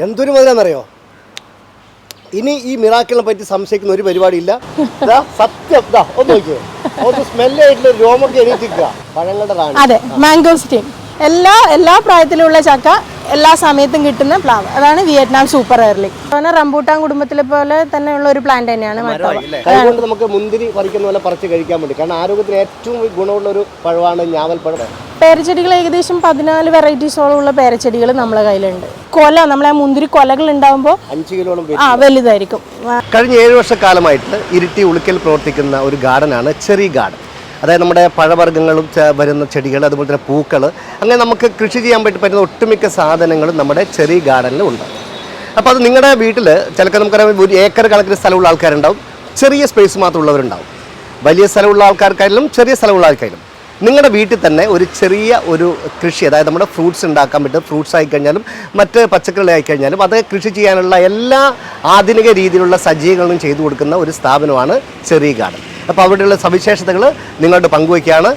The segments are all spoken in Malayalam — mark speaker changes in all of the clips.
Speaker 1: എന്തൊരു മധുരമെന്നറിയോ? ഇനി ഈ മിറാക്കിളിനെ പറ്റി സംശയിക്കുന്ന ഒരു പരിപാടിയില്ല. സത്യം ഒന്ന് നോക്കിയോ, ഒന്ന് സ്മെല്ലായിട്ടുള്ള രോമൊക്കെ എണീറ്റിക്കുക. പഴങ്ങളുടെ റാണി.
Speaker 2: അതെ, മാംഗോസ്റ്റീൻ. എല്ലാ പ്രായത്തിലുള്ള ചക്ക എല്ലാ സമയത്തും കിട്ടുന്ന പ്ലാവ്, അതാണ് വിയറ്റ്നാം സൂപ്പർ എയർലി. റംബൂട്ടാൻ കുടുംബത്തിലെ പോലെ തന്നെയുള്ള ഒരു പ്ലാന്റ് തന്നെയാണ്.
Speaker 1: അതുകൊണ്ട് നമുക്ക് മുന്തിരി പറിക്കുന്ന പോലെ പറിച്ച് കഴിക്കാൻ വേണ്ടി, കാരണം ആരോഗ്യത്തിന് ഏറ്റവും ഗുണമുള്ള ഒരു പഴമാണ് ഞാവൽപ്പഴം.
Speaker 2: പേരച്ചെടികൾ ഏകദേശം 14 വെറൈറ്റീസോളം ഉള്ള പേരച്ചെടികൾ നമ്മളെ കയ്യിലുണ്ട്. കൊല, നമ്മളെ മുന്തിരി കൊലകൾ ഉണ്ടാകുമ്പോൾ
Speaker 1: 5 കിലോളം
Speaker 2: വലുതായിരിക്കും.
Speaker 1: കഴിഞ്ഞ 7 വർഷക്കാലമായിട്ട് ഇരിട്ടി ഉളുക്കൽ പ്രവർത്തിക്കുന്ന ഒരു ഗാർഡനാണ് ചെറി ഗാർഡൻ. അതായത് നമ്മുടെ പഴവർഗ്ഗങ്ങളും വരുന്ന ചെടികൾ, അതുപോലെ തന്നെ പൂക്കൾ, അങ്ങനെ നമുക്ക് കൃഷി ചെയ്യാൻ പറ്റുന്ന ഒട്ടുമിക്ക സാധനങ്ങളും നമ്മുടെ ചെറി ഗാർഡനിൽ ഉണ്ട്. അപ്പോൾ അത് നിങ്ങളുടെ വീട്ടിൽ ചിലപ്പോൾ നമുക്കറിയാം 1 ഏക്കർ കണക്കിന് സ്ഥലമുള്ള ആൾക്കാരുണ്ടാവും, ചെറിയ സ്പേസ് മാത്രമുള്ളവരുണ്ടാവും. വലിയ സ്ഥലമുള്ള ആൾക്കാർക്കായാലും ചെറിയ സ്ഥലമുള്ള ആൾക്കാരും നിങ്ങളുടെ വീട്ടിൽ തന്നെ ഒരു ചെറിയ ഒരു കൃഷി, അതായത് നമ്മുടെ ഫ്രൂട്ട്സ് ഉണ്ടാക്കാൻ പറ്റും, ഫ്രൂട്ട്സ് ആയിക്കഴിഞ്ഞാലും മറ്റ് പച്ചക്കറികൾ ആയിക്കഴിഞ്ഞാലും അത് കൃഷി ചെയ്യാനുള്ള എല്ലാ ആധുനിക രീതിയിലുള്ള സജ്ജീകരണങ്ങളും ചെയ്തു കൊടുക്കുന്ന ഒരു സ്ഥാപനമാണ് ചെറി ഗാർഡൻ. അപ്പോൾ അവിടെയുള്ള സവിശേഷതകൾ നിങ്ങളോട് പങ്കുവയ്ക്കുകയാണ്.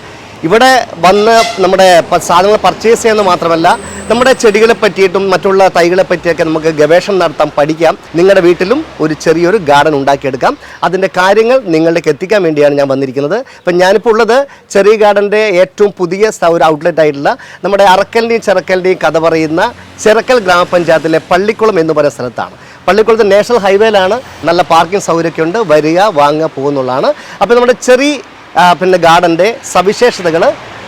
Speaker 1: ഇവിടെ വന്ന് നമ്മുടെ സാധനങ്ങൾ പർച്ചേസ് ചെയ്യുന്നത് മാത്രമല്ല, നമ്മുടെ ചെടികളെ പറ്റിയിട്ടും മറ്റുള്ള തൈകളെ പറ്റിയൊക്കെ നമുക്ക് ഗവേഷണം നടത്താം, പഠിക്കാം. നിങ്ങളുടെ വീട്ടിലും ഒരു ചെറിയൊരു ഗാർഡൻ ഉണ്ടാക്കിയെടുക്കാം. അതിൻ്റെ കാര്യങ്ങൾ നിങ്ങളിലേക്ക് എത്തിക്കാൻ വേണ്ടിയാണ് ഞാൻ വന്നിരിക്കുന്നത്. അപ്പം ഞാനിപ്പോൾ ഉള്ളത് ചെറി ഗാർഡൻ്റെ ഏറ്റവും പുതിയ ഒരു ഔട്ട്ലെറ്റ് ആയിട്ടുള്ള നമ്മുടെ അറക്കലിൻ്റെയും ചിറക്കലിൻ്റെയും കഥ പറയുന്ന ചിറക്കൽ ഗ്രാമപഞ്ചായത്തിലെ പള്ളിക്കുളം എന്ന് പറയുന്ന സ്ഥലത്താണ്. പള്ളിക്കുളത്ത് നാഷണൽ ഹൈവേയിലാണ്. നല്ല പാർക്കിംഗ് സൗകര്യമൊക്കെ ഉണ്ട്. വരിക, വാങ്ങുക, പോകുന്നുള്ളതാണ്. അപ്പോൾ നമ്മുടെ ചെറി ഗാർഡൻ്റെ സവിശേഷതകൾ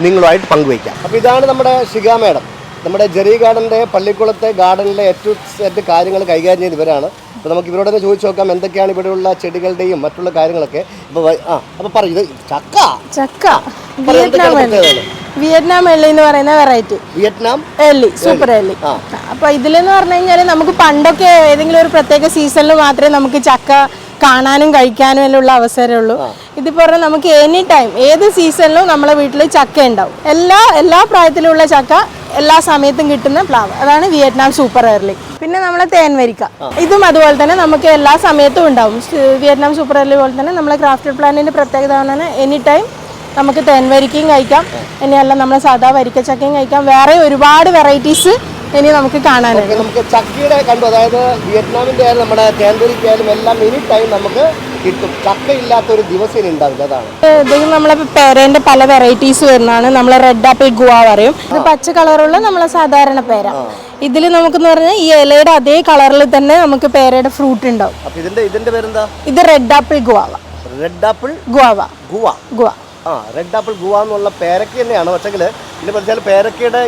Speaker 1: നിങ്ങളുമായിട്ട് പങ്കുവയ്ക്കാം. അപ്പോൾ ഇതാണ് നമ്മുടെ ഷിഗ മേഡം. നമ്മുടെ ചെറി ഗാർഡൻ്റെ പള്ളിക്കുളത്തെ ഗാർഡനിലെ ഏറ്റവും കാര്യങ്ങൾ കൈകാര്യം ചെയ്യുന്ന ഇവരാണ്. അപ്പോൾ നമുക്ക് ഇവരോട് തന്നെ ചോദിച്ചു നോക്കാം എന്തൊക്കെയാണ് ഇവിടെയുള്ള ചെടികളുടെയും മറ്റുള്ള കാര്യങ്ങളൊക്കെ. അപ്പോൾ പറയും, ഇത് ചക്ക
Speaker 2: വിയറ്റ്നാം എള്ളി എന്ന് പറയുന്ന വെറൈറ്റി.
Speaker 1: വിയറ്റ്നാം
Speaker 2: എള്ളി, സൂപ്പർ എള്ളി. അപ്പൊ ഇതിലെന്ന് പറഞ്ഞു കഴിഞ്ഞാൽ നമുക്ക് പണ്ടൊക്കെ ഏതെങ്കിലും ഒരു പ്രത്യേക സീസണിൽ മാത്രമേ നമുക്ക് ചക്ക കാണാനും കഴിക്കാനും എല്ലാം ഉള്ള അവസരമുള്ളൂ. ഇതിപ്പോ പറഞ്ഞാൽ നമുക്ക് എനി ടൈം ഏത് സീസണിലും നമ്മളെ വീട്ടിൽ ചക്ക ഉണ്ടാവും. എല്ലാ പ്രായത്തിലുള്ള ചക്ക എല്ലാ സമയത്തും കിട്ടുന്ന പ്ലാവ്, അതാണ് വിയറ്റ്നാം സൂപ്പർ എയർലി. പിന്നെ നമ്മളെ തേൻവരിക്ക, ഇതും അതുപോലെ തന്നെ നമുക്ക് എല്ലാ സമയത്തും ഉണ്ടാവും. വിയറ്റ്നാം സൂപ്പർ എയർലി പോലെ തന്നെ നമ്മളെ ക്രാഫ്റ്റഡ് പ്ലാന്റിന്റെ പ്രത്യേകത പറഞ്ഞാൽ എനി ടൈം നമുക്ക് തേൻവരിക്കയും കഴിക്കാം, ഇനിയല്ല നമ്മളെ സാധാ വരിക്കച്ചക്കയും കഴിക്കാം. വേറെ ഒരുപാട് വെറൈറ്റീസ് ഇനി നമുക്ക് കാണാനുണ്ട്.
Speaker 1: നമുക്ക് ചക്കയുടെ കണ്ടു, അതായത് വിയറ്റ്നാമിൻ്റെ ആയാലും നമ്മുടെ തേൻവരിക്കയായാലും എല്ലാം എനി ടൈം നമുക്ക് കിട്ടും. ചക്ക ഇല്ലാത്തൊരു ദിവസം ഇനി ഉണ്ടാവില്ല. അതാണ്
Speaker 2: ഇത് നമ്മളെ പേരേന്റെ പല വെറൈറ്റീസ് വരുന്നതാണ്. നമ്മളെ റെഡ് ആപ്പിൾ ഗുവ പറയും. ഇത് പച്ച കളറുള്ള നമ്മളെ സാധാരണ പേര. ഇതിൽ നമുക്കെന്ന് പറഞ്ഞാൽ ഈ ഇലയുടെ അതേ കളറിൽ തന്നെ നമുക്ക് പേരയുടെ ഫ്രൂട്ട് ഉണ്ടാവും.
Speaker 1: ഇതിന്റെ പേരെന്താ? ഇത്
Speaker 2: red apple guava.
Speaker 1: Red apple
Speaker 2: guava.
Speaker 1: Guava. Red apple guava എന്നുള്ള പേരക്ക തന്നെയാണ്. പക്ഷെങ്കിൽ പിന്നെ പറഞ്ഞാൽ പേരക്കയുടെ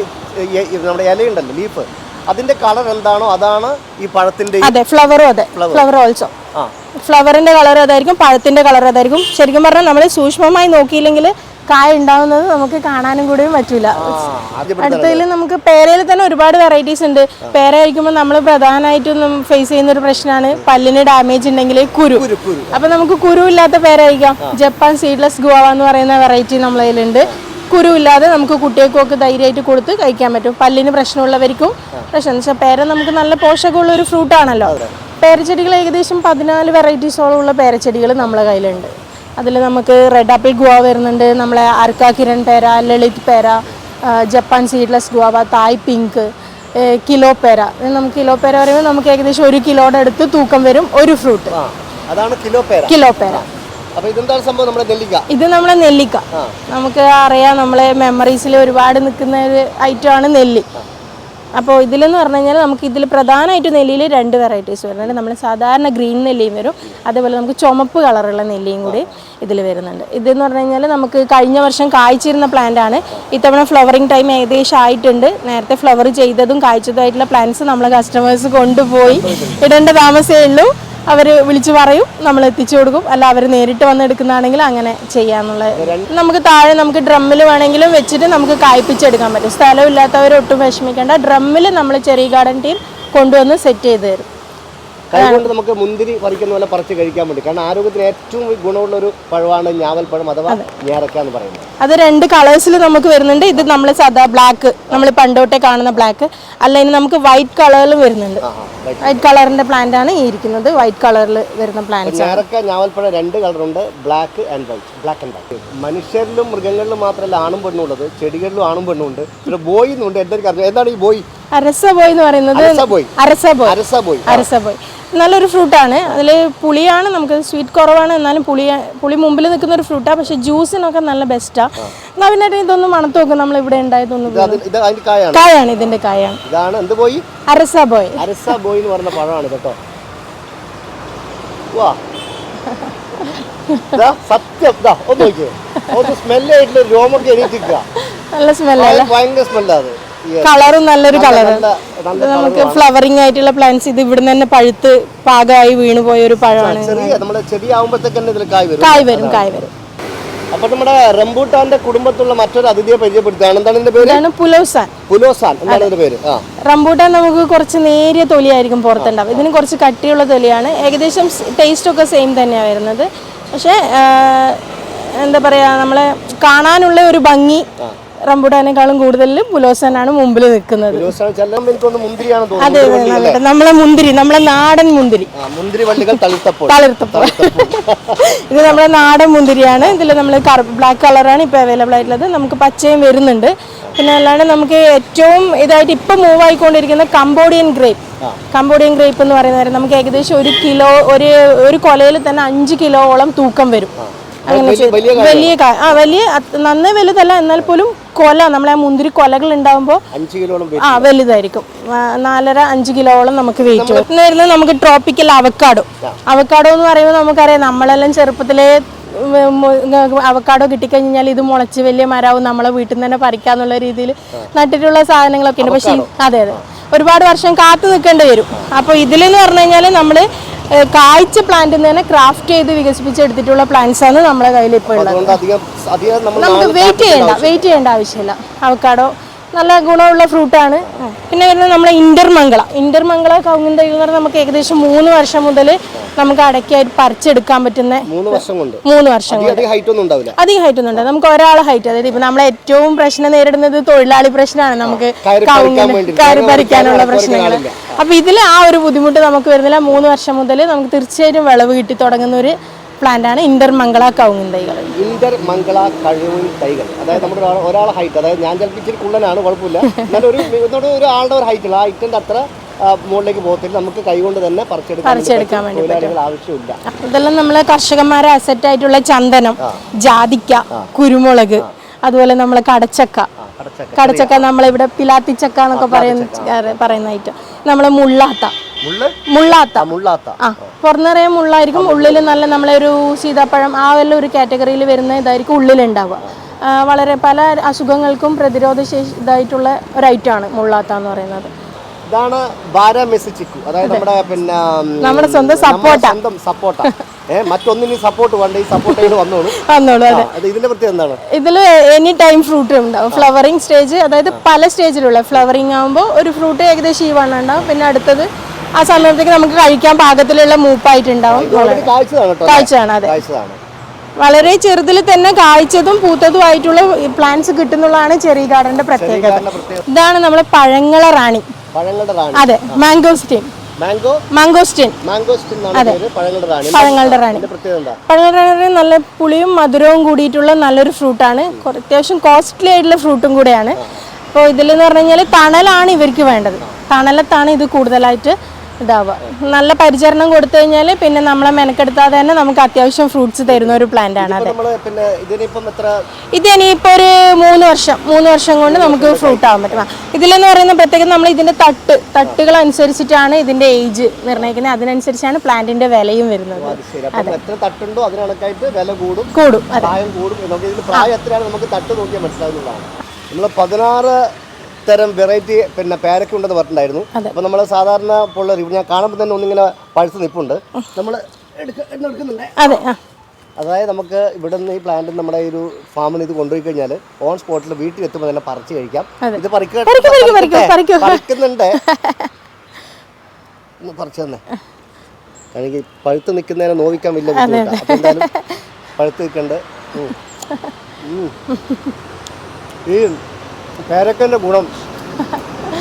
Speaker 1: നമ്മുടെ ഇലയുണ്ടല്ലോ, ലീഫ്, അതിന്റെ കളർ എന്താണോ അതാണ് ഈ പഴത്തിന്റെ.
Speaker 2: അതെ, ഫ്ലവറും അതെ, ഫ്ലവർ ഓൾസോ. ഫ്ലവറിന്റെ കളർ അതായിരിക്കും, പഴത്തിന്റെ കളർ അതായിരിക്കും. ശരിക്കും പറഞ്ഞാൽ നമ്മൾ സൂക്ഷ്മമായി നോക്കിയില്ലെങ്കിൽ കായ ഉണ്ടാവുന്നത് നമുക്ക് കാണാനും കൂടിയും പറ്റൂല. അടുത്തതിൽ നമുക്ക് പേരയിൽ തന്നെ ഒരുപാട് വെറൈറ്റീസ് ഉണ്ട്. പേര കഴിക്കുമ്പോൾ നമ്മൾ പ്രധാനമായിട്ടും ഫേസ് ചെയ്യുന്ന ഒരു പ്രശ്നമാണ് പല്ലിന് ഡാമേജ് ഉണ്ടെങ്കിൽ കുരു. അപ്പൊ നമുക്ക് കുരു ഇല്ലാത്ത പേര കഴിക്കാം. ജപ്പാൻ സീഡ്ലെസ് ഗുവാവ എന്ന് പറയുന്ന വെറൈറ്റി നമ്മളെ കയ്യിലുണ്ട്. കുരു ഇല്ലാതെ നമുക്ക് കുട്ടികൾക്കൊക്കെ ധൈര്യമായിട്ട് കൊടുത്ത് കഴിക്കാൻ പറ്റും. പല്ലിന് പ്രശ്നമുള്ളവർക്കും പ്രശ്നം. പക്ഷെ പേര നമുക്ക് നല്ല പോഷകമുള്ള ഒരു ഫ്രൂട്ടാണല്ലോ. പേരച്ചെടികൾ ഏകദേശം 14 വെറൈറ്റീസോളം ഉള്ള പേരച്ചെടികൾ നമ്മളെ കയ്യിലുണ്ട്. അതിൽ നമുക്ക് റെഡ് ആപ്പിൾ ഗുവ വരുന്നുണ്ട്, നമ്മളെ അർക്ക കിരൺ പേര, ലളിത് പേര, ജപ്പാൻ സീഡ്ലെസ് ഗുവാവ, തായ് പിങ്ക്, കിലോ പേര. നമുക്ക് കിലോ പേര പറയുമ്പോൾ നമുക്ക് ഏകദേശം 1 കിലോയുടെ അടുത്ത് തൂക്കം വരും ഒരു ഫ്രൂട്ട്. കിലോ പേര. ഇത് നമ്മളെ നെല്ലിക്ക. നമുക്ക് അറിയാം, നമ്മളെ മെമ്മറീസിൽ ഒരുപാട് നിൽക്കുന്ന ഒരു ഐറ്റമാണ് നെല്ലി. അപ്പോൾ ഇതിലെന്ന് പറഞ്ഞു കഴിഞ്ഞാൽ നമുക്ക് ഇതിൽ പ്രധാനമായിട്ട് നെല്ലിയിൽ 2 വെറൈറ്റീസ് വരുന്നുണ്ട്. നമ്മൾ സാധാരണ ഗ്രീൻ നെല്ലിയും വരും, അതേപോലെ നമുക്ക് ചുമപ്പ് കളറുള്ള നെല്ലിയും കൂടി ഇതിൽ വരുന്നുണ്ട്. ഇതെന്ന് പറഞ്ഞു കഴിഞ്ഞാൽ നമുക്ക് കഴിഞ്ഞ വർഷം കായ്ച്ചിരുന്ന പ്ലാന്റ് ആണ്. ഇത്തവണ ഫ്ലവറിങ് ടൈം ഏകദേശം ആയിട്ടുണ്ട്. നേരത്തെ ഫ്ലവർ ചെയ്തതും കായ്ച്ചതുമായിട്ടുള്ള പ്ലാന്റ്സ് നമ്മളെ കസ്റ്റമേഴ്സ് കൊണ്ടുപോയി ഇടേണ്ട താമസമേ ഉള്ളൂ. അവർ വിളിച്ചു പറയും, നമ്മൾ എത്തിച്ചു കൊടുക്കും. അല്ല അവർ നേരിട്ട് വന്നെടുക്കുന്നതാണെങ്കിൽ അങ്ങനെ ചെയ്യാന്നുള്ളത്. നമുക്ക് താഴെ നമുക്ക് ഡ്രമ്മിൽ വേണമെങ്കിലും വെച്ചിട്ട് നമുക്ക് കായ്പ്പിച്ചെടുക്കാൻ പറ്റും. സ്ഥലമില്ലാത്തവർ ഒട്ടും വിഷമിക്കേണ്ട. ഡ്രമ്മിൽ നമ്മൾ ചെറി ഗാർഡൻ ടീം കൊണ്ടുവന്ന് സെറ്റ് ചെയ്ത് തരും.
Speaker 1: കൈകൊണ്ട് നമുക്ക് മുന്തിരി പറിക്കുന്ന പോലെ പറിച്ച് കഴിക്കാൻ വേണ്ടി. കാരണം ആരോഗ്യത്തിന് ഏറ്റവും ഗുണമുള്ള ഒരു പഴമാണ് ഞാവൽപ്പഴം അഥവാ ഞേരക്ക എന്ന് പറയുന്നത്.
Speaker 2: അത് 2 കളേഴ്സിൽ നമുക്ക് വരുന്നുണ്ട്. ഇത് നമ്മൾ സാധാ ബ്ലാക്ക്, നമ്മൾ പണ്ടോട്ടേ കാണുന്ന ബ്ലാക്ക്, അല്ലെങ്കിൽ നമുക്ക് വൈറ്റ് കളറിലും വരുന്നുണ്ട്. വൈറ്റ് കളറിന്റെ പ്ലാന്റ് ആണ് ഈ ഇരിക്കുന്നത്. വൈറ്റ് കളറിൽ വരുന്ന പ്ലാന്റ്സ്.
Speaker 1: ഞാരക്ക ഞാവൽപ്പഴം 2 കളറുണ്ട്, ബ്ലാക്ക് ആൻഡ് വൈറ്റ്. മനുഷ്യരിലും മൃഗങ്ങളിലും മാത്രമല്ല ആണും പെണ്ണും ഉള്ളത്, ചെടികളിലും ആണും പെണ്ണും ഉണ്ട്. പിന്നെ ബോയ് എന്നുണ്ട്. എന്താണ് ഈ ബോയ്?
Speaker 2: അരസബോയ് എന്ന് പറയുന്നത്. അരസബോയ് നല്ലൊരു ഫ്രൂട്ടാണ്. അതിൽ പുളിയാണ്, നമുക്ക് സ്വീറ്റ് കുറവാണ്, എന്നാലും പുളി മുമ്പിൽ നിൽക്കുന്ന ഒരു ഫ്രൂട്ടാണ്. പക്ഷെ ജ്യൂസിനൊക്കെ നല്ല ബെസ്റ്റാണ്. എന്നാൽ പിന്നെ ഇതൊന്നും മണത്ത് നോക്കും. നമ്മൾ ഇവിടെ ഉണ്ടായതൊന്നും കായാണ്, ഇതിന്റെ കായാണ്. അരസബോയ്
Speaker 1: എന്ന് പറഞ്ഞ പഴമാണ് കേട്ടോ. സത്യം ഒന്ന് നോക്കിയോ, ഒന്ന് സ്മെല്ലായിട്ടുള്ള രോമൊക്കെ എണീറ്റിക്കുക.
Speaker 2: നല്ല സ്മെല്ലാണ്,
Speaker 1: ഭയങ്കര സ്മെല്ലാണ്.
Speaker 2: കളറും നല്ലൊരു കളറാണ്. നമുക്ക് ഫ്ലവറിംഗ് ആയിട്ടുള്ള പ്ലാന്റ്സ് ഇത് ഇവിടുന്ന് തന്നെ പഴുത്ത് പാകമായി വീണു പോയ ഒരു പഴമാണ്. കായ് വരും.
Speaker 1: അപ്പൊ നമ്മുടെ റംബൂട്ടാന്റെ കുടുംബത്തിലുള്ള മറ്റൊരു അതിഥിയെ പരിചയപ്പെടുത്തുകയാണ്. എന്താണ് ഇതിന്റെ പേര്? പുലോസാൻ എന്നാണ് ഇതിന്റെ പേര്.
Speaker 2: റംബൂട്ടാൻ നമുക്ക് കുറച്ച് നേരിയ തൊലിയായിരിക്കും പുറത്തുണ്ടാവും. ഇതിന് കുറച്ച് കട്ടിയുള്ള തൊലിയാണ്. ഏകദേശം ടേസ്റ്റ് ഒക്കെ സെയിം തന്നെയാണ് വരുന്നത്. പക്ഷെ എന്താ പറയാ, നമ്മളെ കാണാനുള്ള ഒരു ഭംഗി റംബൂട്ടാനേക്കാളും കൂടുതൽ പുലോസാനാണ് മുമ്പിൽ നിൽക്കുന്നത്. അതെ, നമ്മളെ നാടൻ മുന്തിരി തളിർത്തപ്പോൾ ഇത് നമ്മളെ നാടൻ മുന്തിരിയാണ്. ഇതിൽ നമ്മൾ ബ്ലാക്ക് കളറാണ് ഇപ്പോൾ അവൈലബിൾ ആയിട്ടുള്ളത്. നമുക്ക് പച്ചയും വരുന്നുണ്ട്. പിന്നെ അല്ലാണ്ട് നമുക്ക് ഏറ്റവും ഇതായിട്ട് ഇപ്പം മൂവ് ആയിക്കൊണ്ടിരിക്കുന്ന കംബോഡിയൻ ഗ്രേപ്പ് എന്ന് പറയുന്നത് നമുക്ക് ഏകദേശം 1 കിലോ ഒരു കൊലയിൽ തന്നെ 5 കിലോളം തൂക്കം വരും. അങ്ങനെ വലിയ നന്നേ വലുതല്ല, എന്നാൽ പോലും കൊല നമ്മളെ മുന്തിരി കൊലകൾ ഉണ്ടാകുമ്പോൾ വലുതായിരിക്കും. 4.5-5 കിലോളം നമുക്ക് വെയിറ്റ് വരുന്നത്. നമുക്ക് ട്രോപ്പിക്കൽ അവക്കാഡോ എന്ന് പറയുമ്പോൾ നമുക്കറിയാം, നമ്മളെല്ലാം ചെറുപ്പത്തിലെ അവക്കാഡോ കിട്ടിക്കഴിഞ്ഞാൽ ഇത് മുളച്ച് വലിയ മരാവും, നമ്മളെ വീട്ടിൽ നിന്ന് തന്നെ പറിക്കാന്നുള്ള രീതിയിൽ നട്ടിട്ടുള്ള സാധനങ്ങളൊക്കെ ഉണ്ട്. പക്ഷേ അതെ ഒരുപാട് വർഷം കാത്തു നിൽക്കേണ്ടി വരും. അപ്പോൾ ഇതിലെന്ന് പറഞ്ഞു കഴിഞ്ഞാൽ നമ്മൾ കായ്ച്ച പ്ലാന്റിൽ നിന്ന് തന്നെ ക്രാഫ്റ്റ് ചെയ്ത് വികസിപ്പിച്ചെടുത്തിട്ടുള്ള പ്ലാന്റ്സ് ആണ് നമ്മുടെ കയ്യിൽ ഇപ്പോൾ ഉള്ളത്. നമുക്ക് വെയിറ്റ് ചെയ്യേണ്ട ആവശ്യമില്ല. അവക്കാഡോ നല്ല ഗുണമുള്ള ഫ്രൂട്ടാണ്. പിന്നെ വരുന്നത് നമ്മളെ ഇന്റർമംഗള കവുങ്ങിൻ തൈകൾ എന്ന് പറഞ്ഞാൽ നമുക്ക് ഏകദേശം 3 വർഷം മുതൽ നമുക്ക് അടയ്ക്കായിട്ട് പറിച്ചെടുക്കാൻ പറ്റുന്ന 3 വർഷം കൊണ്ട് അധികം ഹൈറ്റ് ഒന്നും ഉണ്ടാവില്ല. നമുക്ക് ഒരാളെ ഹൈറ്റ്, അതായത് ഇപ്പൊ നമ്മളെ ഏറ്റവും പ്രശ്നം നേരിടുന്നത് തൊഴിലാളി പ്രശ്നമാണ്. നമുക്ക് കയറി പറിക്കാനുള്ള പ്രശ്നങ്ങൾ. അപ്പൊ ഇതിൽ ആ ഒരു ബുദ്ധിമുട്ട് നമുക്ക് വരുന്നില്ല. 3 വർഷം മുതൽ നമുക്ക് തീർച്ചയായിട്ടും വിളവ് കിട്ടി തുടങ്ങുന്ന ഒരു പ്ലാന്റ് ആണ് ഇന്റർമംഗള കവുങ്ങിൻ തൈകൾ.
Speaker 1: അതായത് നമ്മുടെ ഒരാളെ ഹൈറ്റ്, അതായത് ഞാൻ ചിലപ്പോൾ ഇച്ചിരി കുള്ളനാണ്, കുഴപ്പമില്ല, എന്നാലും ഒരാളുടെ ഒരു ഹൈറ്റുള്ള ആ ഹൈറ്റിന്റെ അത്ര മുകളിലേക്ക് പോകത്തില്ല. നമുക്ക് കൈകൊണ്ട് തന്നെ പറിച്ചെടുക്കാൻ വേണ്ടി ആവശ്യമില്ല.
Speaker 2: ഇതെല്ലാം നമ്മളെ കർഷകന്മാരെ അസറ്റ് ആയിട്ടുള്ള ചന്ദനം, ജാതിക്ക, കുരുമുളക്, അതുപോലെ നമ്മളെ കടച്ചക്ക നമ്മളിവിടെ പിലാത്തിച്ചക്ക എന്നൊക്കെ പറയുന്ന ഐറ്റം. നമ്മളെ മുള്ളാത്ത പുറന്നറിയാൻ മുള്ളായിരിക്കും, ഉള്ളിൽ നല്ല നമ്മളെ ഒരു സീതാപ്പഴം ആ ഒരു കാറ്റഗറിയിൽ വരുന്ന ഇതായിരിക്കും ഉള്ളിലുണ്ടാവുക. വളരെ പല അസുഖങ്ങൾക്കും പ്രതിരോധ ശേഷി ഇതായിട്ടുള്ള ഒരു ഐറ്റമാണ് മുള്ളാത്ത എന്ന് പറയുന്നത്.
Speaker 1: ഇതാണ് ബാരാമെസി ചിക്കു, അതായത്
Speaker 2: നമ്മുടെ സ്വന്തം
Speaker 1: സപ്പോട്ട. മറ്റൊന്നിന് സപ്പോർട്ട് വേണ്ട, ഈ സപ്പോർട്ടയിൽ വന്നോളൂ. ഇതിന്റെ പ്രത്യേകത എന്താണ്?
Speaker 2: ഇതിൽ എനി ടൈം ഫ്രൂട്ട് ഉണ്ടാവും. ഫ്ലവറിംഗ് സ്റ്റേജ്, അതായത് പല സ്റ്റേജിലുള്ള ഫ്ലവറിംഗ് ആകുമ്പോൾ ഒരു ഫ്രൂട്ട് ഏകദേശം ഈ വണ്ണം ഉണ്ടാവും. പിന്നെ അടുത്തത് ആ സമയത്തേക്ക് നമുക്ക് കഴിക്കാൻ പാകത്തിലുള്ള മൂപ്പായിട്ടുണ്ടാവും. കാഴ്ചയാണ്. അതെ, വളരെ ചെറുതിൽ തന്നെ കായ്ച്ചതും പൂത്തതും ആയിട്ടുള്ള പ്ലാന്റ്സ് കിട്ടുന്നതാണ് ചെറി ഗാർഡന്റെ പ്രത്യേകത. ഇതാണ് നമ്മളെ പഴങ്ങളുടെ റാണി. അതെ, മാംഗോസ്റ്റിൻ. അതെ, പഴങ്ങളുടെ റാണി നല്ല പുളിയും മധുരവും കൂടിയിട്ടുള്ള നല്ലൊരു ഫ്രൂട്ടാണ്. അത്യാവശ്യം കോസ്റ്റ്ലി ആയിട്ടുള്ള ഫ്രൂട്ടും കൂടെയാണ്. അപ്പോൾ ഇതിലെന്ന് പറഞ്ഞു കഴിഞ്ഞാൽ തണലാണ് ഇവർക്ക് വേണ്ടത്. തണലത്താണ് ഇത് കൂടുതലായിട്ട് ഇതാവുക. നല്ല പരിചരണം കൊടുത്തു കഴിഞ്ഞാൽ പിന്നെ നമ്മളെ മെനക്കെടുത്താതെ തന്നെ നമുക്ക് അത്യാവശ്യം ഫ്രൂട്ട്സ് തരുന്ന ഒരു പ്ലാന്റ് ആണ്. അതെ, ഇത് ഇനിയിപ്പോൾ ഒരു 3 വർഷം കൊണ്ട് നമുക്ക് ഫ്രൂട്ട് ആവാൻ പറ്റും. ഇതിലെന്ന് പറയുന്ന പ്രത്യേകം നമ്മൾ ഇതിന്റെ തട്ടുകൾ അനുസരിച്ചിട്ടാണ് ഇതിന്റെ ഏജ് നിർണ്ണയിക്കുന്നത്. അതിനനുസരിച്ചാണ് പ്ലാന്റിന്റെ വിലയും വരുന്നത്. കൂടും.
Speaker 1: നമ്മൾ 16 തരം വെറൈറ്റി പേരക്ക ഉണ്ടെന്ന് പറഞ്ഞിട്ടുണ്ടായിരുന്നു. അപ്പോൾ നമ്മൾ സാധാരണ ഇപ്പോൾ ഞാൻ കാണുമ്പോൾ തന്നെ ഒന്നിങ്ങനെ പഴുത്ത് നിൽപ്പുണ്ട്. നമ്മൾ എടുക്കുന്നുണ്ട്. അതായത് നമുക്ക് ഇവിടെ നിന്ന് ഈ പ്ലാന്റ് നമ്മുടെ ഒരു ഫാമിൽ ഇത് കൊണ്ടുപോയി കഴിഞ്ഞാൽ ഓൺ സ്പോട്ടിൽ വീട്ടിൽ എത്തുമ്പോൾ തന്നെ പറിച്ച് കഴിക്കാം. ഇത് പറിക്കുന്നുണ്ട്. പറിച്ചു തന്നെ എനിക്ക് പഴുത്ത് നിൽക്കുന്നതിനെ നോവിക്കാൻ വലിയ ബുദ്ധിമുട്ടാണ്. അപ്പം എന്തായാലും പഴുത്ത് നിൽക്കണ്ട്. ഈ പേരക്കൻ്റെ ഗുണം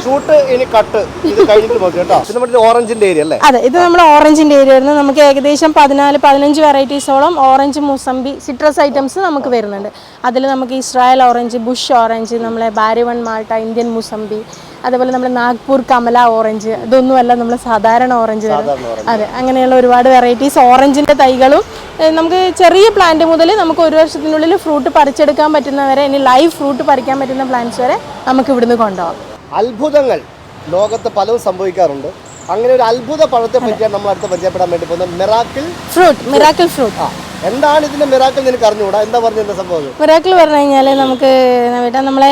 Speaker 1: ഷൂട്ട് ഇനി കട്ട് ഇത് കഴിഞ്ഞിട്ട് നോക്കി കേട്ടോ. ഇത് നമ്മുടെ ഓറഞ്ചിന്റെ ഏരിയ അല്ലേ?
Speaker 2: അതെ, ഇത് നമ്മുടെ ഓറഞ്ചിന്റെ ഏരിയ വരുന്നത്. നമുക്ക് ഏകദേശം 14-15 വെറൈറ്റീസോളം ഓറഞ്ച് മുസംബി സിട്രസ് ഐറ്റംസ് നമുക്ക് വരുന്നുണ്ട്. അതിൽ നമുക്ക് ഇസ്രായേൽ ഓറഞ്ച്, ബുഷ് ഓറഞ്ച്, നമ്മളെ ബാരിവൺ മാൾട്ട, ഇന്ത്യൻ മുസംബി, അതേപോലെ നമ്മുടെ നാഗ്പൂർ കമല ഓറഞ്ച്, ഇതൊന്നുമല്ല നമ്മൾ സാധാരണ ഓറഞ്ച് വരുന്നത്. അതെ, അങ്ങനെയുള്ള ഒരുപാട് വെറൈറ്റീസ് ഓറഞ്ചിന്റെ തൈകളും നമുക്ക് ചെറിയ പ്ലാന്റ് മുതൽ നമുക്ക് 1 വർഷത്തിനുള്ളിൽ ഫ്രൂട്ട് പറിച്ചെടുക്കാൻ പറ്റുന്നവരെ, ഇനി ലൈവ് ഫ്രൂട്ട് പറിക്കാൻ പറ്റുന്ന പ്ലാന്റ്സ് വരെ നമുക്ക് ഇവിടുന്ന് കൊണ്ടുപോകാം.
Speaker 1: അത്ഭുതങ്ങൾ ലോകത്ത് പലതും സംഭവിക്കാറുണ്ട്. അങ്ങനെ ഒരു അത്ഭുത പഴത്തെ പറ്റിയാണ് നമ്മൾ അടുത്ത് പരിചയപ്പെടാൻ വേണ്ടി പോകുന്നത്.
Speaker 2: Miracle fruit.
Speaker 1: എന്താണ് ഇതിന്റെ മിറാക്കിൾ നിനക്ക് അറിഞ്ഞുകൂടാ? എന്താ പറഞ്ഞ സംഭവം?
Speaker 2: മിറാക്കിൾ പറഞ്ഞു കഴിഞ്ഞാൽ നമുക്ക് നമ്മളെ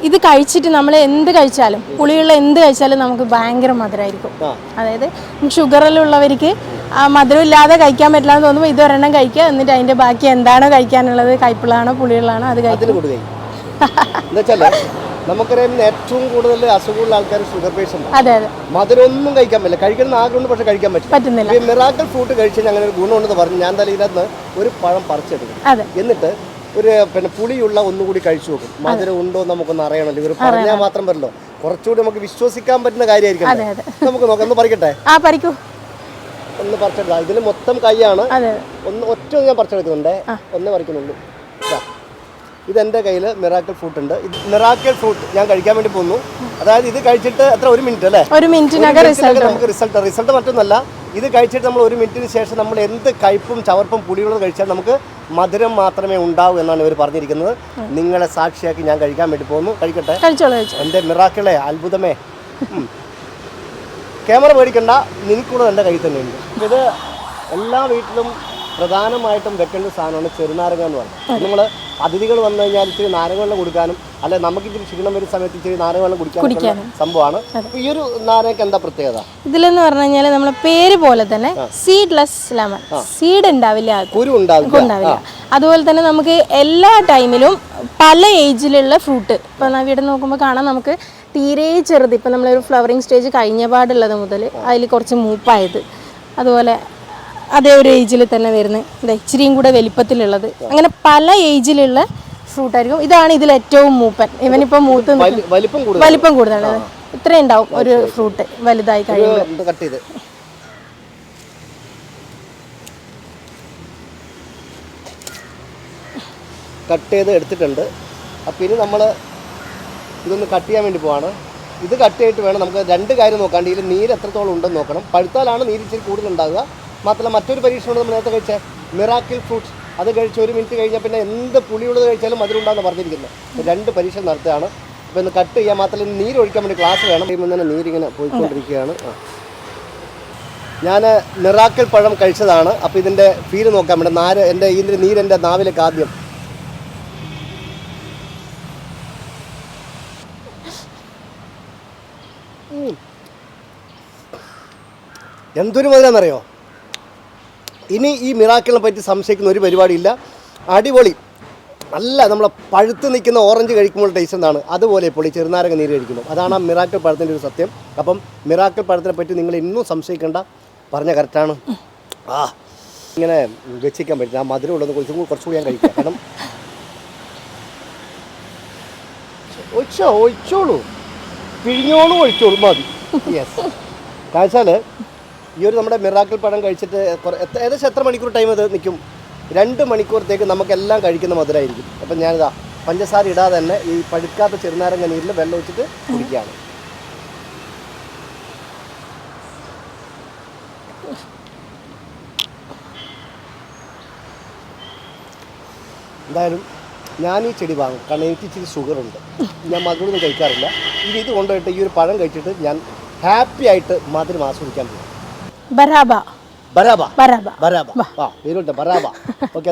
Speaker 2: ഇത് കഴിച്ചിട്ട് നമ്മൾ എന്ത് കഴിച്ചാലും, പുളിയുള്ള എന്ത് കഴിച്ചാലും നമുക്ക് ഭയങ്കര മധുരമായിരിക്കും. അതായത് ഷുഗറിലുള്ളവർക്ക് മധുരം ഇല്ലാതെ കഴിക്കാൻ പറ്റില്ല എന്ന് തോന്നുമ്പോൾ ഇതൊരെണ്ണം കഴിക്കുക, എന്നിട്ട് അതിന്റെ ബാക്കി എന്താണോ കഴിക്കാനുള്ളത്, കയ്പുള്ളതാണോ പുളിയുള്ളതാണോ അത് കഴിക്കും.
Speaker 1: നമുക്കറിയാം ഏറ്റവും കൂടുതൽ അസുഖമുള്ള ആൾക്കാർ ഷുഗർ പേഷ്യന്റ്.
Speaker 2: അതെ അതെ,
Speaker 1: മധുരം ഒന്നും കഴിക്കാൻ പറ്റില്ല. കഴിക്കണം ആഗ്രഹമുണ്ട്, പക്ഷെ കഴിക്കാൻ പറ്റുന്നില്ല. ഈ മിറാക്കിൾ ഫ്രൂട്ട് കഴിച്ചാൽ അങ്ങനെ ഒരു ഗുണമുണ്ടെന്ന് പറഞ്ഞു. ഞാൻ എന്തായാലും ഇതിനകത്ത് ഒരു പഴം പറിച്ചെടുക്കും, എന്നിട്ട് ഒരു പുളിയുള്ള ഒന്നുകൂടി കഴിച്ചു നോക്കും. മധുരം ഉണ്ടോ നമുക്കൊന്ന് അറിയണല്ലോ. ഇവർ പറഞ്ഞാൽ മാത്രം വരല്ലോ, കുറച്ചുകൂടി നമുക്ക് വിശ്വസിക്കാൻ പറ്റുന്ന കാര്യമായിരിക്കും. നമുക്ക് നോക്കാം, ഒന്ന് പറിക്കട്ടെ? ഒന്ന് പറിച്ചെടുക്കാം. ഇതിൽ മൊത്തം കൈയാണ്. ഒറ്റ ഞാൻ പറിച്ചെടുക്കുന്നുണ്ട്, ഒന്ന് പറിക്കുന്നുള്ളൂ. ഇതെൻ്റെ കയ്യിൽ മിറാക്കിൾ ഫ്രൂട്ട് ഉണ്ട്. ഇത് മിറാക്കിൾ ഫ്രൂട്ട് ഞാൻ കഴിക്കാൻ വേണ്ടി പോകുന്നു. അതായത് ഇത് കഴിച്ചിട്ട് എത്ര, 1 മിനിറ്റ് അല്ലേ? 1 മിനിറ്റിനകം നമുക്ക് റിസൾട്ട് മറ്റൊന്നല്ല. ഇത് കഴിച്ചിട്ട് നമ്മൾ 1 മിനിറ്റിന് ശേഷം നമ്മൾ എന്ത് കയ്പും ചവർപ്പും പുളിയുള്ളത് കഴിച്ചാൽ നമുക്ക് മധുരം മാത്രമേ ഉണ്ടാവൂ എന്നാണ് ഇവർ പറഞ്ഞിരിക്കുന്നത്. നിങ്ങളെ സാക്ഷിയാക്കി ഞാൻ കഴിക്കാൻ വേണ്ടി പോകുന്നു. കഴിക്കട്ടെ? എൻ്റെ മിറാക്കിളെ, അത്ഭുതമേ. ക്യാമറ പേടിക്കണ്ട, നിനക്കൂടെ എൻ്റെ കയ്യിൽ തന്നെയുണ്ട്. ഇത് എല്ലാ വീട്ടിലും പ്രധാനമായിട്ടും വെക്കേണ്ട സാധനമാണ് ചെറുനാരങ്ങ എന്ന് പറയുന്നത്. നമ്മൾ അതിഥികൾ വന്നു കഴിഞ്ഞാൽ ഇച്ചിരി നാരങ്ങ വെള്ളം കൊടുക്കാനും, അല്ലെ നമുക്ക് ഇച്ചിരി ക്ഷീണം വരുന്ന സമയത്ത് ഇച്ചിരി നാരങ്ങ വെള്ളം കുടിക്കാനും സംഭവമാണ്. ഈ ഒരു നാരങ്ങക്ക് എന്താ പ്രത്യേകത? ഇതിലെന്ന് പറഞ്ഞു കഴിഞ്ഞാൽ നമ്മളെ പേര് പോലെ തന്നെ സീഡ്ലെസ് ലെമൺ, സീഡ് ഉണ്ടാവില്ല, കുരു ഉണ്ടാവില്ല. അതുപോലെ തന്നെ നമുക്ക് എല്ലാ ടൈമിലും പല ഏജിലുള്ള ഫ്രൂട്ട്, ഇപ്പൊ ഇവിടെ നോക്കുമ്പോൾ കാണാം നമുക്ക് തീരെ ചെറുത്, ഇപ്പൊ നമ്മളൊരു ഫ്ലവറിങ് സ്റ്റേജ് കഴിഞ്ഞ പാടുള്ളത് മുതൽ അതിൽ കുറച്ച് മൂപ്പായത്, അതുപോലെ അതേ ഒരു ഏജിൽ തന്നെ വരുന്നത്, ഇച്ചിരിയും കൂടെ വലിപ്പത്തിലുള്ളത്, അങ്ങനെ പല ഏജിലുള്ള ഫ്രൂട്ടായിരിക്കും. ഇതാണ് ഇതിൽ ഏറ്റവും മൂപ്പൻ. ഇവനിപ്പോ മൂത്ത് വലിപ്പം കൂടുതലാണ്. ഇത്രയും ഉണ്ടാവും ഒരു ഫ്രൂട്ട് വലുതായി കഴിയുമ്പോൾ. കട്ട് ചെയ്ത് എടുത്തിട്ടുണ്ട്. അപ്പം ഇനി നമ്മൾ ഇതൊന്ന് കട്ട് ചെയ്യാൻ വേണ്ടി പോവാണ്. ഇത് കട്ട് ചെയ്തിട്ട് വേണം നമുക്ക് 2 കാര്യം നോക്കാണ്ട്. ഇതിൽ നീര് എത്രത്തോളം ഉണ്ടെന്ന് നോക്കണം. പഴുത്താലാണ് നീര് ഇച്ചിരി കൂടുതലുണ്ടാകുക. മാത്രമല്ല മറ്റൊരു പരീക്ഷണം നമ്മൾ നേരത്തെ കഴിച്ച മിറാക്കിൾ ഫ്രൂട്ട്, അത് കഴിച്ച് 1 മിനിറ്റ് കഴിഞ്ഞാൽ പിന്നെ എന്ത് പുളിയുള്ളത് കഴിച്ചാലും മധുരം ഉണ്ടാകുന്ന പറഞ്ഞിരിക്കുന്നത്. 2 പരീക്ഷ നടത്തുകയാണ്. അപ്പോൾ ഇന്ന് കട്ട് ചെയ്യാൻ മാത്രമല്ല നീര് ഒഴിക്കാൻ വേണ്ടി ഗ്ലാസ് വേണം. കഴിയുമ്പോൾ തന്നെ നീരിങ്ങനെ പോയിക്കൊണ്ടിരിക്കുകയാണ്. ഞാൻ മിറാക്കിൾ പഴം കഴിച്ചതാണ്. അപ്പോൾ ഇതിൻ്റെ ഫീല് നോക്കാൻ വേണ്ടി ഇതിൻ്റെ നീര് എൻ്റെ നാവിലേക്ക് ആദ്യം. എന്തൊരു മധുരമെന്നറിയോ? ഇനി ഈ മിറാക്കിളിനെ പറ്റി സംശയിക്കുന്ന ഒരു പരിപാടിയില്ല. അടിപൊളി, നല്ല നമ്മളെ പഴുത്ത് നിൽക്കുന്ന ഓറഞ്ച് കഴിക്കുമ്പോൾ ടേസ്റ്റ് എന്താണ്, അതുപോലെ പൊളി ചെറുനാരങ്ങ നീര് കഴിക്കുന്നു. അതാണ് ആ മിറാക്കിൾ പഴത്തിൻ്റെ ഒരു സത്യം. അപ്പം മിറാക്കിൾ പഴത്തിനെ പറ്റി നിങ്ങൾ ഇന്നും സംശയിക്കേണ്ട, പറഞ്ഞ കറക്റ്റാണ്. ഇങ്ങനെ വെച്ചിരിക്കാൻ പറ്റില്ല. ആ മധുരം ഉള്ളത് കുറച്ചുകൂടി ഞാൻ കഴിക്കാം. കാരണം ഒഴിച്ചോളൂ, പിഴിഞ്ഞോളൂ, ഒഴിച്ചോളൂ, മതി. യെസ്. കാഴ്ചാൽ ഈ ഒരു നമ്മുടെ മിറാക്കിൾ പഴം കഴിച്ചിട്ട് ഏകദേശം എത്ര മണിക്കൂർ ടൈം ഇത് നിൽക്കും? 2 മണിക്കൂറത്തേക്ക് നമുക്കെല്ലാം കഴിക്കുന്ന മധുരമായിരിക്കും. അപ്പം ഞാനിതാ പഞ്ചസാര ഇടാതെ തന്നെ ഈ പഴുക്കാത്ത ചെറുനാരങ്ങ നീരിൽ വെള്ളം ഒഴിച്ചിട്ട് കുടിക്കുകയാണ്. എന്തായാലും ഞാൻ ഈ ചെടി വാങ്ങും, കാരണം എനിക്ക് ഇച്ചിരി ഷുഗറുണ്ട്. ഞാൻ മധുരമൊന്നും കഴിക്കാറില്ല. ഇനി ഇത് കൊണ്ടുപോയിട്ട് ഈ ഒരു പഴം കഴിച്ചിട്ട് ഞാൻ ഹാപ്പി ആയിട്ട് മധുരം ആസ്വദിക്കാൻ പോകും.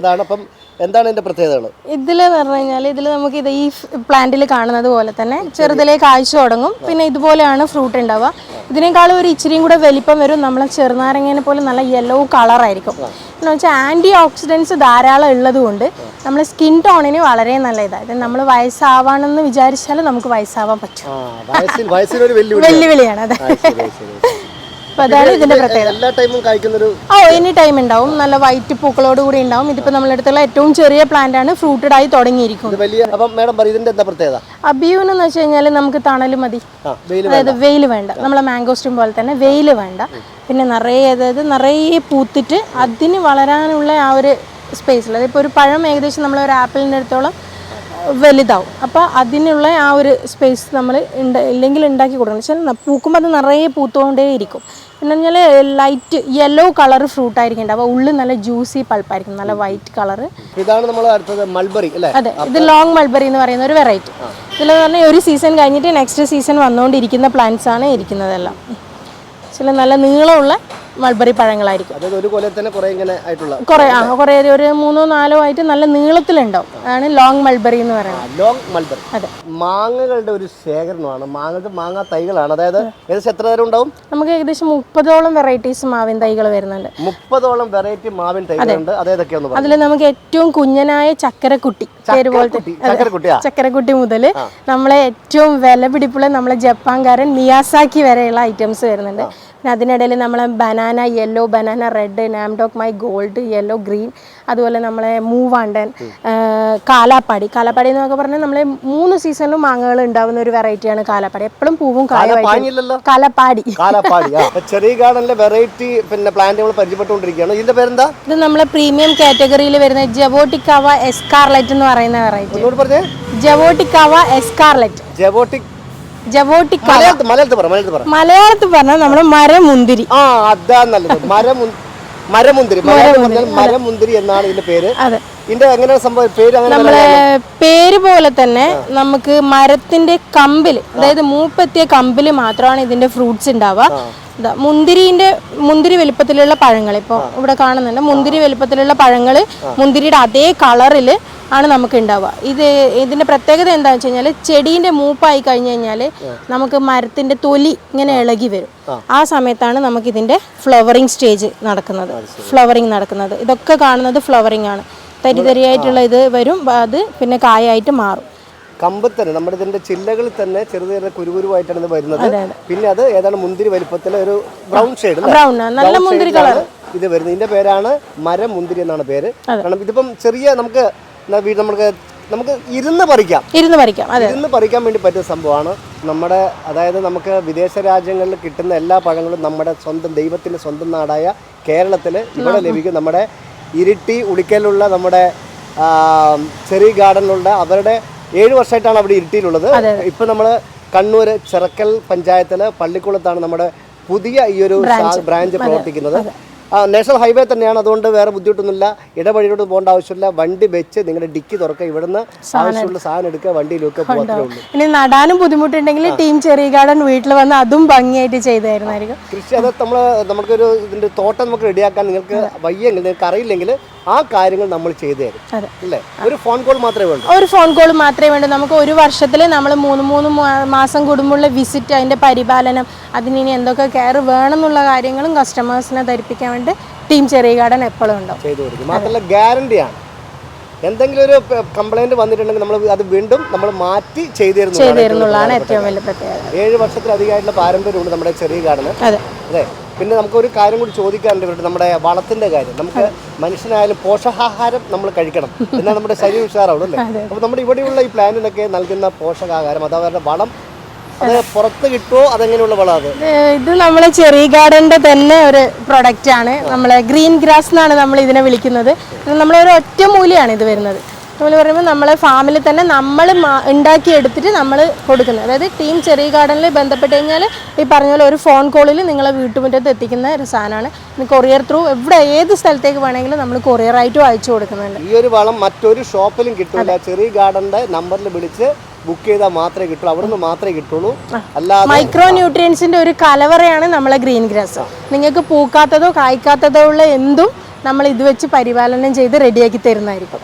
Speaker 1: അതാണ്. അപ്പം എന്താണ് ഇതിന്റെ പ്രത്യേകതകൾ?
Speaker 2: ഇതില് പറഞ്ഞു കഴിഞ്ഞാൽ ഇതിൽ നമുക്ക് ഇത് ഈ പ്ലാന്റിൽ കാണുന്നത് പോലെ തന്നെ ചെറുതിലേക്ക് കാഴ്ച തുടങ്ങും. പിന്നെ ഇതുപോലെയാണ് ഫ്രൂട്ട് ഉണ്ടാവുക. ഇതിനേക്കാളും ഒരു ഇച്ചിരിയും കൂടെ വലിപ്പം വരും. നമ്മളെ ചെറുനാരങ്ങനെ പോലെ നല്ല യെല്ലോ കളറായിരിക്കും. എന്ന് വെച്ചാൽ ആൻറ്റി ഓക്സിഡൻസ് ധാരാളം ഉള്ളത് കൊണ്ട് നമ്മുടെ സ്കിൻ ടോണിന് വളരെ നല്ല ഇതായത് നമ്മൾ വയസ്സാവാണെന്ന് വിചാരിച്ചാൽ നമുക്ക് വയസ്സാവാൻ പറ്റും. വെല്ലുവിളിയാണ്. അതെ. അപ്പോൾ അതാണ് ഇതിന്റെ പ്രത്യേകത.
Speaker 1: എല്ലാ ടൈമും കായ്ക്കുന്നൊരു
Speaker 2: എനി ടൈം ഉണ്ടാവും. നല്ല വൈറ്റ് പൂക്കളോട് കൂടി ഉണ്ടാവും. ഇതിപ്പോൾ നമ്മുടെ അടുത്തുള്ള ഏറ്റവും ചെറിയ പ്ലാന്റ് ആണ്, ഫ്രൂട്ടഡ് ആയി തുടങ്ങിയിരിക്കും.
Speaker 1: വലിയ. അപ്പം മാഡം പറയും ഇതിന്റെ എന്താ പ്രത്യേകത?
Speaker 2: അബിയൂന്ന് വെച്ച് കഴിഞ്ഞാൽ നമുക്ക് തണൽ മതി, അതായത് വെയിൽ വേണ്ട. നമ്മളെ മാംഗോസ്റ്റിൻ പോലെ തന്നെ വെയിൽ വേണ്ട. പിന്നെ നിറയെ പൂത്തിട്ട് അതിന് വളരാനുള്ള ആ ഒരു സ്പേസിൽ, അതിപ്പോൾ ഒരു പഴം ഏകദേശം നമ്മൾ ഒരു ആപ്പിളിൻ്റെ അടുത്തോളം വലുതാവും. അപ്പോൾ അതിനുള്ള ആ ഒരു സ്പേസ് നമ്മൾ ഇല്ലെങ്കിൽ ഉണ്ടാക്കി കൊടുക്കണം. വെച്ചാൽ പൂക്കുമ്പോൾ അത് നിറയെ പൂത്തുകൊണ്ടേ ഇരിക്കും. പിന്നെ പറഞ്ഞാൽ ലൈറ്റ് യെല്ലോ കളർ ഫ്രൂട്ട് ആയിരിക്കും ഉണ്ടാവുക. ഉള്ളിൽ നല്ല ജ്യൂസി പൾപ്പായിരിക്കും, നല്ല വൈറ്റ് കളർ.
Speaker 1: ഇതാണ് നമ്മൾ അടുത്തത് മൾബറി അല്ലേ?
Speaker 2: അതെ, ഇത് ലോങ് മൾബറി എന്ന് പറയുന്ന ഒരു വെറൈറ്റി. ഇതിൽ പറഞ്ഞാൽ ഒരു സീസൺ കഴിഞ്ഞിട്ട് നെക്സ്റ്റ് സീസൺ വന്നുകൊണ്ടിരിക്കുന്ന പ്ലാന്റ്സ് ആണ് ഇരിക്കുന്നതെല്ലാം. ചില നല്ല നീളമുള്ള മൾബറി പഴങ്ങളായിരിക്കും.
Speaker 1: അതായത് ഒരു കൊല്ലം തന്നെ കുറേ ഇങ്ങനെ ആയിട്ടുള്ള
Speaker 2: കുറേ ഒരു 3-4 ആയിട്ട് നല്ല നീളത്തിലുണ്ടാവും. അതാണ് ലോങ് മൾബറി എന്ന് പറയുന്നത്.
Speaker 1: Long mulberry.
Speaker 2: അതെ,
Speaker 1: മാങ്ങകളുടെ ഒരു ശേഖരണമാണ്. മാങ്ങ തൈകളാണ്. അതായത് ഏകദേശം എത്ര തരം ഉണ്ടാവും?
Speaker 2: നമുക്ക് ഏകദേശം 30ഓളം വെറൈറ്റീസ് മാവിൻ തൈകൾ വരുന്നുണ്ട്.
Speaker 1: 30ഓളം വെറൈറ്റി മാവിൻ തൈകളുണ്ട്. അതേതൊക്കെയാണ്?
Speaker 2: അതിൽ നമുക്ക് ഏറ്റവും കുഞ്ഞനായ ചക്കരക്കുട്ടി, പേര് പോലത്തെ ചക്കരക്കുട്ടി മുതൽ നമ്മളെ ഏറ്റവും വില പിടിപ്പുള്ള നമ്മളെ ജപ്പാൻകാരൻ മിയാസാക്കി വരെയുള്ള ഐറ്റംസ് വരുന്നുണ്ട്. പിന്നെ അതിനിടയിൽ നമ്മളെ banana yellow, banana red, nam dok mai gold, yellow green, അതുപോലെ നമ്മളെ മൂവാണ്ടൻ, കാലാപ്പാടി. കാലാപ്പാടി എന്നൊക്കെ പറഞ്ഞാൽ നമ്മളെ 3 സീസണിലും മാങ്ങകൾ ഉണ്ടാവുന്ന ഒരു വെറൈറ്റിയാണ് കാലാപ്പാടി. എപ്പോഴും പൂവും കാലപ്പാടി.
Speaker 1: ചെറിയ ഗാർഡനിലെ വെറൈറ്റി പിന്നെ പ്ലാന്റുകൾ പരിചയപ്പെട്ടുകൊണ്ടിരിക്കുകയാണ്. ഇതിന്റെ പേരെന്താ?
Speaker 2: ഇത് നമ്മളെ പ്രീമിയം കാറ്റഗറിയിൽ വരുന്ന ജവോട്ടിക്കാവ എസ്കാർലെറ്റ് എന്ന് പറയുന്ന വെറൈറ്റി. ജവോട്ടിക്കാവ എസ്കാർലെറ്റ്. മലയാളത്തിൽ പറഞ്ഞാൽ നമ്മുടെ മരമുന്തിരി.
Speaker 1: മരമുന്തിരി എന്നാണ് ഇതിന്റെ പേര്. ഇതിന്റെ എങ്ങനെ സംഭവം പേര്?
Speaker 2: നമ്മളെ പേര് പോലെ തന്നെ നമുക്ക് മരത്തിന്റെ കമ്പില്, അതായത് മൂപ്പെത്തിയ കമ്പില് മാത്രമാണ് ഇതിന്റെ ഫ്രൂട്ട്സ് ഉണ്ടാവുക. മുന്തിരി വലുപ്പത്തിലുള്ള പഴങ്ങൾ ഇപ്പോൾ ഇവിടെ കാണുന്നുണ്ട്. മുന്തിരി വലുപ്പത്തിലുള്ള പഴങ്ങൾ മുന്തിരിയുടെ അതേ കളറിൽ ആണ് നമുക്ക് ഉണ്ടാവുക. ഇതിന്റെ പ്രത്യേകത എന്താണെന്ന് വെച്ച് കഴിഞ്ഞാൽ ചെടീൻ്റെ മൂപ്പായി കഴിഞ്ഞ് കഴിഞ്ഞാൽ നമുക്ക് മരത്തിന്റെ തൊലി ഇങ്ങനെ ഇളകി വരും. ആ സമയത്താണ് നമുക്ക് ഇതിന്റെ ഫ്ലവറിങ് സ്റ്റേജ് നടക്കുന്നത്. ഇതൊക്കെ കാണുന്നത് ഫ്ലവറിങ് ആണ്. തരിതരിയായിട്ടുള്ള ഇത് വരും, അത് പിന്നെ കായായിട്ട് മാറും.
Speaker 1: കമ്പ് തന്നെ നമ്മുടെ ഇതിന്റെ ചില്ലകളിൽ തന്നെ ചെറിയ കുരുകുരുവായിട്ടാണ് ഇത് വരുന്നത്. പിന്നെ അത് ഏതാണ് മുന്തിരി വലിപ്പത്തിലെ ഒരു ബ്രൗൺ ഷെയ്ഡ്,
Speaker 2: നല്ല മുന്തിരി കളർ
Speaker 1: ഇത് വരുന്നത്. ഇതിന്റെ പേരാണ് മരമുന്തിരി എന്നാണ് പേര്. കാരണം ഇതിപ്പം ചെറിയ നമുക്ക് ഇരുന്ന് പറിക്കാൻ വേണ്ടി പറ്റിയ സംഭവമാണ്. നമ്മുടെ അതായത് നമുക്ക് വിദേശ രാജ്യങ്ങളിൽ കിട്ടുന്ന എല്ലാ പഴങ്ങളും നമ്മുടെ സ്വന്തം ദൈവത്തിന്റെ സ്വന്തം നാടായ കേരളത്തിൽ ഇവിടെ ലഭിക്കും. നമ്മുടെ ഇരിട്ടി ഉളിക്കലുള്ള നമ്മുടെ ചെറിയ ഗാർഡനിലുള്ള അവരുടെ 7 വർഷമായിട്ടാണ് അവിടെ ഇരിട്ടിയിലുള്ളത്. ഇപ്പം നമ്മൾ കണ്ണൂർ ചിറക്കൽ പഞ്ചായത്തിലെ പള്ളിക്കുളത്താണ് നമ്മുടെ പുതിയ ഈ ഒരു ബ്രാഞ്ച് പ്രവർത്തിക്കുന്നത്. നാഷണൽ ഹൈവേ തന്നെയാണ്, അതുകൊണ്ട് വേറെ ബുദ്ധിമുട്ടൊന്നുമില്ല. ഇടവഴിയിലോട്ട് പോകേണ്ട ആവശ്യമില്ല. വണ്ടി വെച്ച് നിങ്ങളുടെ ഡിക്കി തുറക്കുക, ഇവിടുന്ന് ആവശ്യമുള്ള സാധനം എടുക്കുക, വണ്ടിയിലൊക്കെ പോകത്തേ ഉള്ളൂ.
Speaker 2: ഇനി നടാനും ബുദ്ധിമുട്ടുണ്ടെങ്കിൽ ടീം ചെറിയ ഗാർഡൻ വീട്ടിൽ വന്ന് അതും ഭംഗിയായിട്ട് ചെയ്തായിരുന്നായിരിക്കും.
Speaker 1: കൃഷി അത് നമുക്കൊരു ഇതിന്റെ തോട്ടം നമുക്ക് റെഡിയാക്കാൻ നിങ്ങൾക്ക് വയ്യെങ്കിൽ, നിങ്ങൾക്ക് അറിയില്ലെങ്കിൽ ആ കാര്യങ്ങൾ നമ്മൾ ചെയ്തു തരും അല്ലേ? ഒരു ഫോൺ കോൾ മാത്രമേ വേണ്ടൂ. നമുക്ക് ഒരു വർഷത്തിൽ നമ്മൾ 3 മാസം കൂടുമ്പോഴുള്ള വിസിറ്റ്, അതിന്റെ പരിപാലനം, അതിനി എന്തൊക്കെ കെയർ വേണമെന്നുള്ള കാര്യങ്ങളും കസ്റ്റമേഴ്സിനെ ധരിപ്പിക്കാൻ വേണ്ടി ടീം ചെറിയ ഗാർഡൻ എപ്പോഴും ഉണ്ടാവും. ചെയ്തു കൊടുക്കും. മാത്രമല്ല ഗ്യാരണ്ടിയാണ്. എന്തെങ്കിലും ഒരു കംപ്ലൈന്റ് വന്നിട്ടുണ്ടെങ്കിൽ നമ്മൾ അത് വീണ്ടും നമ്മൾ മാറ്റി ചെയ്തു
Speaker 2: തരുന്നതാണ് ഏറ്റവും വലിയ പ്രത്യേകത.
Speaker 1: 7 വർഷത്തിലധികമായിട്ടുള്ള പാരമ്പര്യമുണ്ട് നമ്മുടെ ചെറിയ ഗാർഡന്. അതെ. പിന്നെ നമുക്കൊരു കാര്യം കൂടി ചോദിക്കാറുണ്ട്, നമ്മുടെ വളത്തിന്റെ കാര്യം. നമുക്ക് മനുഷ്യനായാലും പോഷകാഹാരം നമ്മൾ കഴിക്കണം, എന്നാൽ നമ്മുടെ ശരീരം ഉഷാറാവുള്ളൂ അല്ലേ? അപ്പോൾ നമ്മുടെ ഇവിടെയുള്ള ഈ പ്ലാന്റിനൊക്കെ നൽകുന്ന പോഷകാഹാരം, അത് അവരുടെ വളം, അത് പുറത്ത് കിട്ടുമോ? അതെങ്ങനെയുള്ള വളം? അത്
Speaker 2: ഇത് നമ്മളെ ചെറിയ ഗാർഡന്റെ തന്നെ ഒരു പ്രൊഡക്റ്റ് ആണ്. നമ്മളെ ഗ്രീൻ ഗ്രാസ് എന്നാണ് നമ്മൾ ഇതിനെ വിളിക്കുന്നത്. നമ്മളൊരു ഒറ്റ മൂലിയാണ് ഇത് വരുന്നത്. നമ്മൾ പറയുമ്പോൾ നമ്മളെ ഫാമിൽ തന്നെ നമ്മൾ ഉണ്ടാക്കിയെടുത്തിട്ട് നമ്മൾ കൊടുക്കുന്നത്. അതായത് ടീം ചെറിയ ഗാർഡനിൽ ബന്ധപ്പെട്ട് കഴിഞ്ഞാൽ ഈ പറഞ്ഞ പോലെ ഒരു ഫോൺ കോളിൽ നിങ്ങളെ വീട്ടുമുറ്റത്ത് എത്തിക്കുന്ന ഒരു സാധനമാണ്. കൊറിയർ ത്രൂ ഏത് സ്ഥലത്തേക്ക് വേണമെങ്കിലും നമ്മൾ കൊറിയറായിട്ടും അയച്ചു കൊടുക്കുന്നുണ്ട്.
Speaker 1: ഈ ഒരു വളം മറ്റൊരു ഷോപ്പിലും കിട്ടില്ല. ചെറിയ ഗാർഡന്റെ നമ്പറിൽ വിളിച്ച് ബുക്ക് ചെയ്താൽ മാത്രമേ കിട്ടുള്ളൂ, അവിടുന്ന് മാത്രമേ കിട്ടുള്ളൂ. അല്ലാതെ
Speaker 2: മൈക്രോ ന്യൂട്രിയൻസിന്റെ ഒരു കലവറയാണ് നമ്മളെ ഗ്രീൻ ഗ്രാസ്. നിങ്ങൾക്ക് പൂക്കാത്തതോ കായ്ക്കാത്തതോ ഉള്ള എന്തും നമ്മൾ ഇത് വെച്ച് പരിപാലനം ചെയ്ത് റെഡിയാക്കി തരുന്നതായിരിക്കും.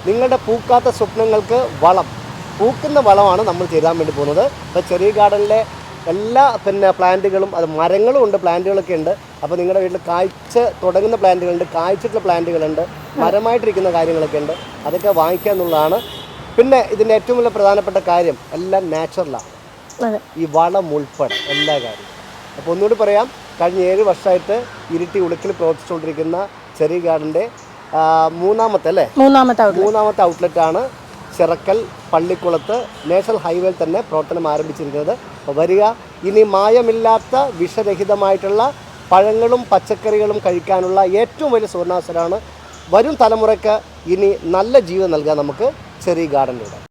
Speaker 1: നിങ്ങളുടെ പൂക്കാത്ത സ്വപ്നങ്ങൾക്ക് പൂക്കുന്ന വളമാണ് നമ്മൾ ചെയ്താൻ വേണ്ടി പോകുന്നത്. അപ്പോൾ ചെറിയ ഗാർഡനിലെ എല്ലാ പ്ലാന്റുകളും, അത് മരങ്ങളും ഉണ്ട്, പ്ലാന്റുകളൊക്കെ ഉണ്ട്. അപ്പോൾ നിങ്ങളുടെ വീട്ടിൽ കായ്ച്ച് തുടങ്ങുന്ന പ്ലാന്റുകളുണ്ട്, കായ്ച്ചിട്ടുള്ള പ്ലാന്റുകളുണ്ട്, മരമായിട്ടിരിക്കുന്ന കാര്യങ്ങളൊക്കെ ഉണ്ട്. അതൊക്കെ വാങ്ങിക്കുക എന്നുള്ളതാണ്. പിന്നെ ഇതിൻ്റെ ഏറ്റവും വലിയ പ്രധാനപ്പെട്ട കാര്യം എല്ലാം നാച്ചുറലാണ്, ഈ വളം ഉൾപ്പെടെ എല്ലാ കാര്യവും. അപ്പോൾ ഒന്നുകൂടി പറയാം, കഴിഞ്ഞ 7 വർഷമായിട്ട് ഇരിട്ടി ഉളുക്കിൽ പ്രവർത്തിച്ചുകൊണ്ടിരിക്കുന്ന ചെറി ഗാർഡൻ്റെ മൂന്നാമത്തെ ഔട്ട്ലെറ്റാണ് ചിറക്കൽ പള്ളിക്കുളത്ത് നാഷണൽ ഹൈവേയിൽ തന്നെ പ്രവർത്തനം ആരംഭിച്ചിരിക്കുന്നത്. അപ്പോൾ വരിക, ഇനി മായമില്ലാത്ത വിഷരഹിതമായിട്ടുള്ള പഴങ്ങളും പച്ചക്കറികളും കഴിക്കാനുള്ള ഏറ്റവും വലിയ സുവർണാവസരമാണ്. വരും തലമുറയ്ക്ക് ഇനി നല്ല ജീവിതം നൽകാൻ നമുക്ക് ചെറി ഗാർഡനിലൂടെ.